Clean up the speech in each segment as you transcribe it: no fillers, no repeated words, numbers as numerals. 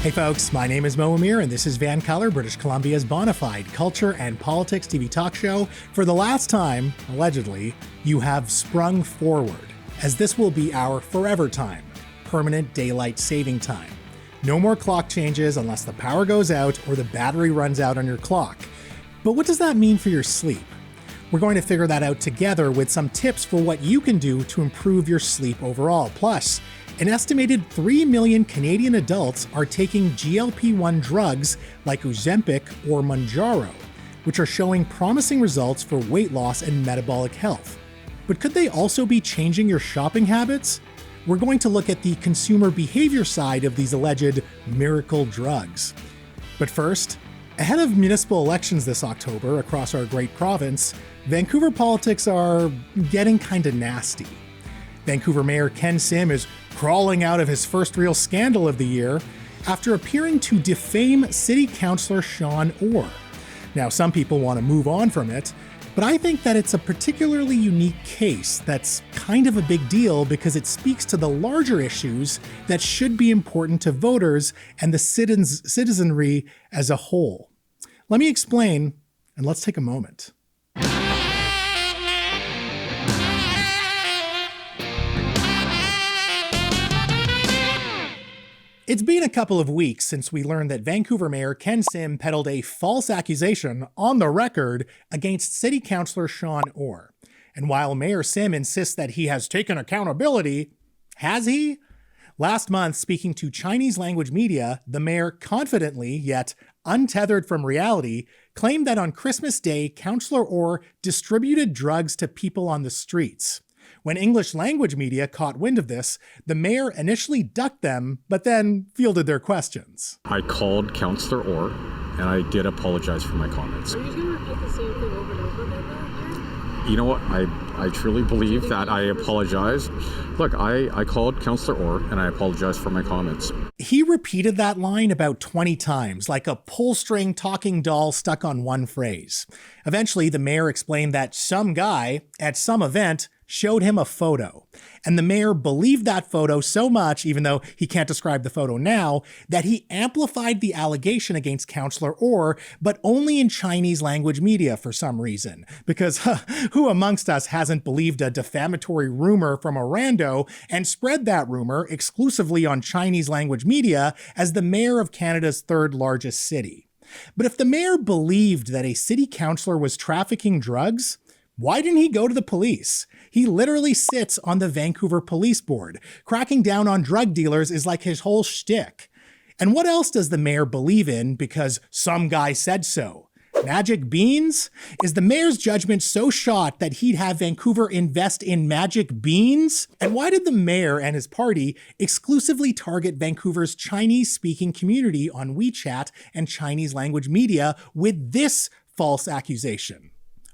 Hey folks, my name is Mo Amir and this is VANCOLOUR, British Columbia's bona fide culture and politics TV talk show. For the last time, allegedly, you have sprung forward, as this will be our forever time, permanent daylight saving time. No more clock changes unless the power goes out or the battery runs out on your clock. But what does that mean for your sleep? We're going to figure that out together with some tips for what you can do to improve your sleep overall. Plus, an estimated 3 million Canadian adults are taking GLP-1 drugs like Ozempic or Mounjaro, which are showing promising results for weight loss and metabolic health. But could they also be changing your shopping habits? We're going to look at the consumer behavior side of these alleged miracle drugs. But first, ahead of municipal elections this October across our great province, Vancouver politics are getting kinda nasty. Vancouver Mayor Ken Sim is crawling out of his first real scandal of the year after appearing to defame City Councillor Sean Orr. Now, some people want to move on from it, but I think that it's a particularly unique case that's kind of a big deal because it speaks to the larger issues that should be important to voters and the citizenry as a whole. Let me explain, and let's take a moment. It's been a couple of weeks since we learned that Vancouver Mayor Ken Sim peddled a false accusation on the record against City Councillor Sean Orr. And while Mayor Sim insists that he has taken accountability, has he? Last month, speaking to Chinese language media, the mayor confidently, yet untethered from reality, claimed that on Christmas Day, Councillor Orr distributed drugs to people on the streets. When English language media caught wind of this, the mayor initially ducked them, but then fielded their questions. I called Councillor Orr, and I did apologize for my comments. Are you just going to repeat the same thing over and over again? You know what? I truly believe that I apologize. Look, I called Councillor Orr, and I apologized for my comments. He repeated that line about 20 times, like a pull-string talking doll stuck on one phrase. Eventually, the mayor explained that some guy at some event showed him a photo. And the mayor believed that photo so much, even though he can't describe the photo now, that he amplified the allegation against Councillor Orr, but only in Chinese language media for some reason. Because who amongst us hasn't believed a defamatory rumor from a rando and spread that rumor exclusively on Chinese language media as the mayor of Canada's third largest city? But if the mayor believed that a city councillor was trafficking drugs, why didn't he go to the police? He literally sits on the Vancouver Police Board. Cracking down on drug dealers is like his whole shtick. And what else does the mayor believe in because some guy said so? Magic beans? Is the mayor's judgment so shot that he'd have Vancouver invest in magic beans? And why did the mayor and his party exclusively target Vancouver's Chinese-speaking community on WeChat and Chinese language media with this false accusation?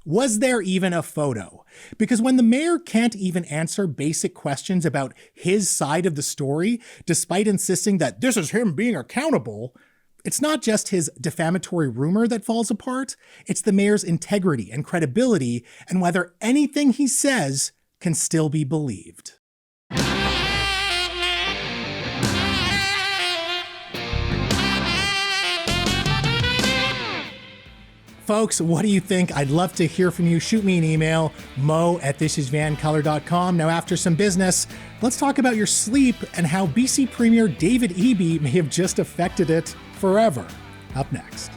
Was there even a photo? Because when the mayor can't even answer basic questions about his side of the story, despite insisting that this is him being accountable, it's not just his defamatory rumor that falls apart, it's the mayor's integrity and credibility and whether anything he says can still be believed. Folks, what do you think? I'd love to hear from you. Shoot me an email, mo@thisisvancolour.com. Now, after some business, let's talk about your sleep and how BC Premier David Eby may have just affected it forever. Up next.